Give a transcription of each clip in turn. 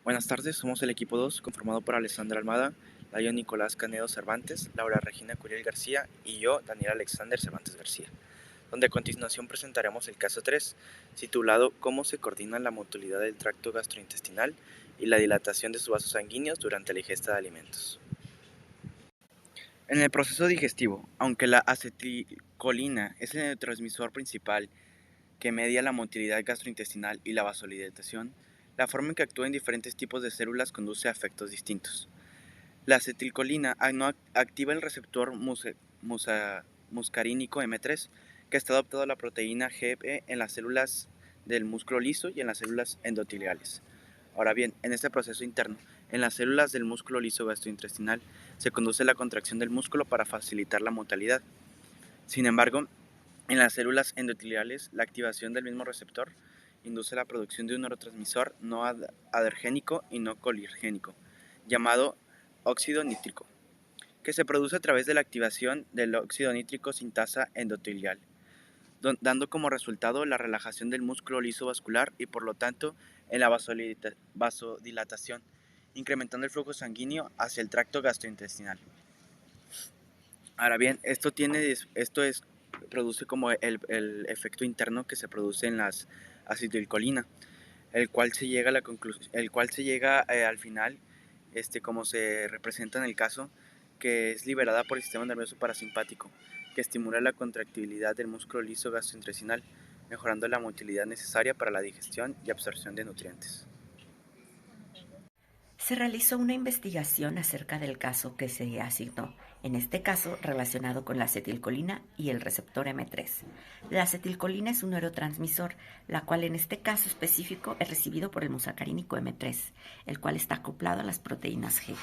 Buenas tardes, somos el equipo 2, conformado por Alessandra Almada, Layo Nicolás Canedo Cervantes, Laura Regina Curiel García y yo, Daniel Alexander Cervantes García, donde a continuación presentaremos el caso 3, titulado Cómo se coordina la motilidad del tracto gastrointestinal y la dilatación de sus vasos sanguíneos durante la ingesta de alimentos. En el proceso digestivo, aunque la acetilcolina es el neurotransmisor principal que media la motilidad gastrointestinal y la vasodilatación, la forma en que actúa en diferentes tipos de células conduce a efectos distintos. La acetilcolina no activa el receptor muscarínico M3, que está adaptado a la proteína Gb en las células del músculo liso y en las células endoteliales. Ahora bien, en este proceso interno, en las células del músculo liso gastrointestinal se conduce la contracción del músculo para facilitar la motilidad. Sin embargo, en las células endoteliales, la activación del mismo receptor induce la producción de un neurotransmisor no adergénico y no colinérgico, llamado óxido nítrico, que se produce a través de la activación del óxido nítrico sintasa endotelial, dando como resultado la relajación del músculo liso vascular y por lo tanto en la vasodilatación, incrementando el flujo sanguíneo hacia el tracto gastrointestinal. Ahora bien, produce como el efecto interno que se produce en las acetilcolina, el cual se llega al final, como se representa en el caso, que es liberada por el sistema nervioso parasimpático, que estimula la contractibilidad del músculo liso gastrointestinal, mejorando la motilidad necesaria para la digestión y absorción de nutrientes. Se realizó una investigación acerca del caso que se asignó, en este caso relacionado con la acetilcolina y el receptor M3. La acetilcolina es un neurotransmisor, la cual en este caso específico es recibido por el musacarínico M3, el cual está acoplado a las proteínas G.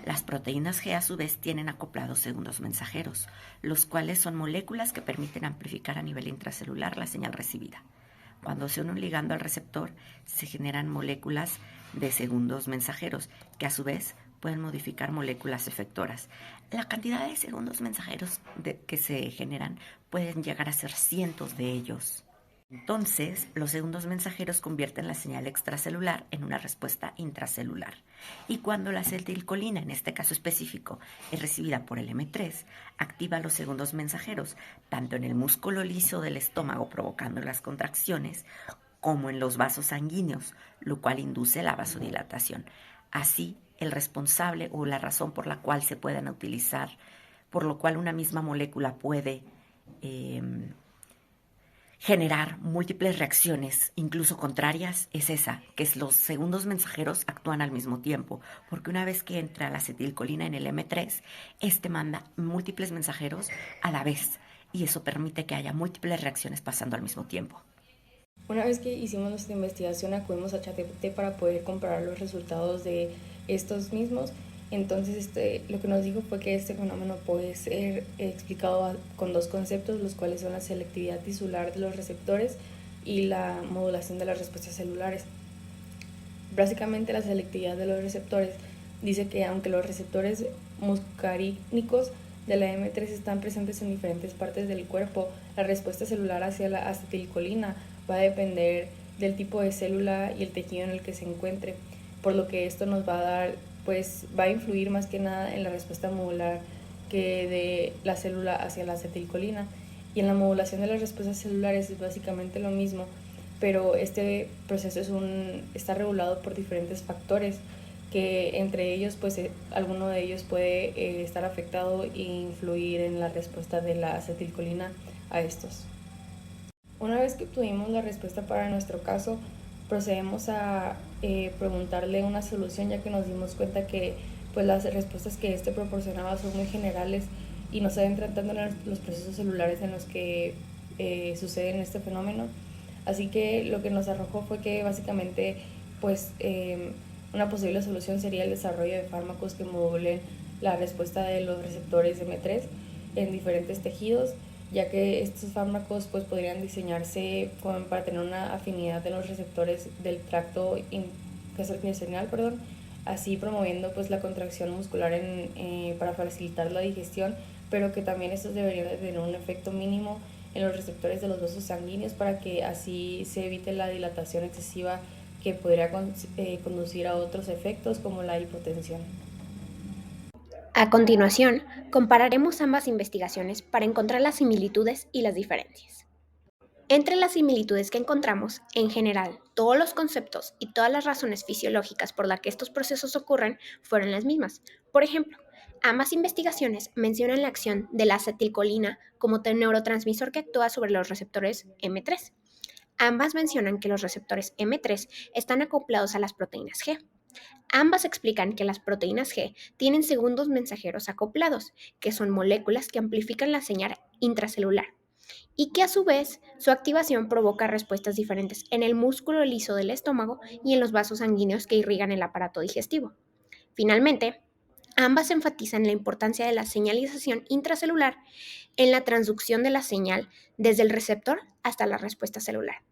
Las proteínas G a su vez tienen acoplados segundos mensajeros, los cuales son moléculas que permiten amplificar a nivel intracelular la señal recibida. Cuando se une un ligando al receptor, se generan moléculas de segundos mensajeros, que a su vez pueden modificar moléculas efectoras. La cantidad de segundos mensajeros que se generan pueden llegar a ser cientos de ellos. Entonces, los segundos mensajeros convierten la señal extracelular en una respuesta intracelular. Y cuando la acetilcolina, en este caso específico, es recibida por el M3, activa los segundos mensajeros, tanto en el músculo liso del estómago provocando las contracciones, como en los vasos sanguíneos, lo cual induce la vasodilatación. Así, el responsable o la razón por la cual se puedan utilizar, por lo cual una misma molécula puede eh, generar múltiples reacciones, incluso contrarias, es esa, que los segundos mensajeros actúan al mismo tiempo, porque una vez que entra la acetilcolina en el M3, este manda múltiples mensajeros a la vez, y eso permite que haya múltiples reacciones pasando al mismo tiempo. Una vez que hicimos nuestra investigación, acudimos a ChatGPT para poder comparar los resultados de estos mismos. Entonces, lo que nos dijo fue que este fenómeno puede ser explicado con dos conceptos, los cuales son la selectividad tisular de los receptores y la modulación de las respuestas celulares. Básicamente, la selectividad de los receptores dice que aunque los receptores muscarínicos de la M3 están presentes en diferentes partes del cuerpo, la respuesta celular hacia la acetilcolina va a depender del tipo de célula y el tejido en el que se encuentre, por lo que esto nos va a dar, pues va a influir más que nada en la respuesta modular que de la célula hacia la acetilcolina. Y en la modulación de las respuestas celulares es básicamente lo mismo, pero este proceso está regulado por diferentes factores que entre ellos pues alguno de ellos puede estar afectado e influir en la respuesta de la acetilcolina a estos. Una vez que obtuvimos la respuesta para nuestro caso, procedemos a preguntarle una solución, ya que nos dimos cuenta que pues las respuestas que este proporcionaba son muy generales y no se adentran tanto en los procesos celulares en los que sucede este fenómeno. Así que lo que nos arrojó fue que básicamente pues una posible solución sería el desarrollo de fármacos que modulen la respuesta de los receptores M3 en diferentes tejidos, ya que estos fármacos pues podrían diseñarse para tener una afinidad de los receptores del tracto gastrointestinal, así promoviendo pues la contracción muscular para facilitar la digestión, pero que también estos deberían de tener un efecto mínimo en los receptores de los vasos sanguíneos para que así se evite la dilatación excesiva que podría conducir a otros efectos como la hipotensión. A continuación, compararemos ambas investigaciones para encontrar las similitudes y las diferencias. Entre las similitudes que encontramos, en general, todos los conceptos y todas las razones fisiológicas por las que estos procesos ocurren fueron las mismas. Por ejemplo, ambas investigaciones mencionan la acción de la acetilcolina como neurotransmisor que actúa sobre los receptores M3. Ambas mencionan que los receptores M3 están acoplados a las proteínas G. Ambas explican que las proteínas G tienen segundos mensajeros acoplados, que son moléculas que amplifican la señal intracelular, y que a su vez su activación provoca respuestas diferentes en el músculo liso del estómago y en los vasos sanguíneos que irrigan el aparato digestivo. Finalmente, ambas enfatizan la importancia de la señalización intracelular en la transducción de la señal desde el receptor hasta la respuesta celular.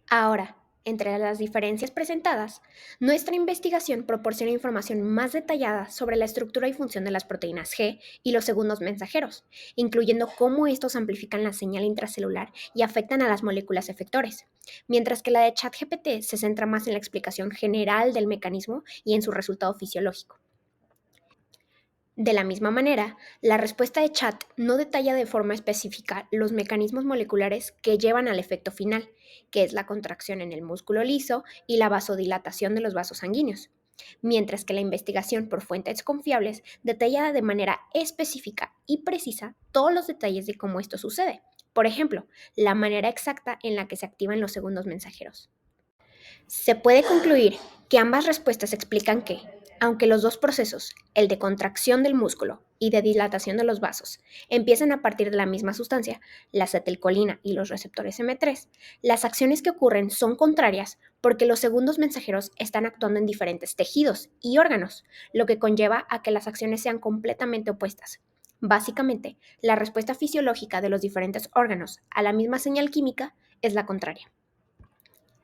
Ahora, entre las diferencias presentadas, nuestra investigación proporciona información más detallada sobre la estructura y función de las proteínas G y los segundos mensajeros, incluyendo cómo estos amplifican la señal intracelular y afectan a las moléculas efectores, mientras que la de ChatGPT se centra más en la explicación general del mecanismo y en su resultado fisiológico. De la misma manera, la respuesta de Chat no detalla de forma específica los mecanismos moleculares que llevan al efecto final, que es la contracción en el músculo liso y la vasodilatación de los vasos sanguíneos, mientras que la investigación por fuentes confiables detalla de manera específica y precisa todos los detalles de cómo esto sucede. Por ejemplo, la manera exacta en la que se activan los segundos mensajeros. Se puede concluir que ambas respuestas explican que, aunque los dos procesos, el de contracción del músculo y de dilatación de los vasos, empiezan a partir de la misma sustancia, la acetilcolina y los receptores M3, las acciones que ocurren son contrarias porque los segundos mensajeros están actuando en diferentes tejidos y órganos, lo que conlleva a que las acciones sean completamente opuestas. Básicamente, la respuesta fisiológica de los diferentes órganos a la misma señal química es la contraria.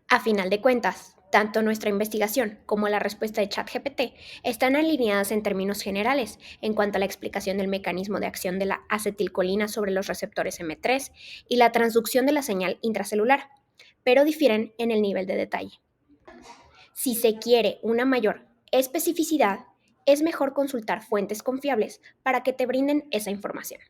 A final de cuentas, tanto nuestra investigación como la respuesta de ChatGPT están alineadas en términos generales en cuanto a la explicación del mecanismo de acción de la acetilcolina sobre los receptores M3 y la transducción de la señal intracelular, pero difieren en el nivel de detalle. Si se quiere una mayor especificidad, es mejor consultar fuentes confiables para que te brinden esa información.